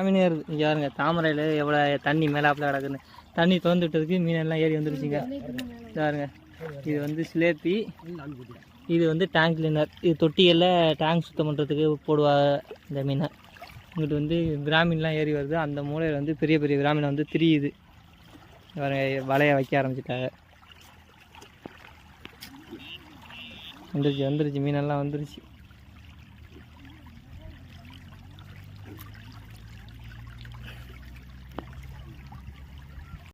மீன் ஏறுது இங்கே பாருங்க. தாமரையில் எவ்வளோ தண்ணி மேலாப்பில் கிடக்குன்னு. தண்ணி திறந்துட்டதுக்கு மீனெல்லாம் ஏறி வந்துருச்சுங்க. பாருங்க, இது வந்து சிலேப்பி, இது வந்து டேங்க் கிளீனர். இது தொட்டிகளில் டேங்க் சுத்தம் பண்ணுறதுக்கு போடுவாங்க இந்த மீனை. இங்கிட்டு வந்து பிராமின்லாம் ஏறி வருது. அந்த மூலையில் வந்து பெரிய பெரிய பிராமீனை வந்து திரியுது. வலையை வைக்க ஆரம்பிச்சிட்டாங்க. வந்துருச்சு மீனெல்லாம் வந்துருச்சு.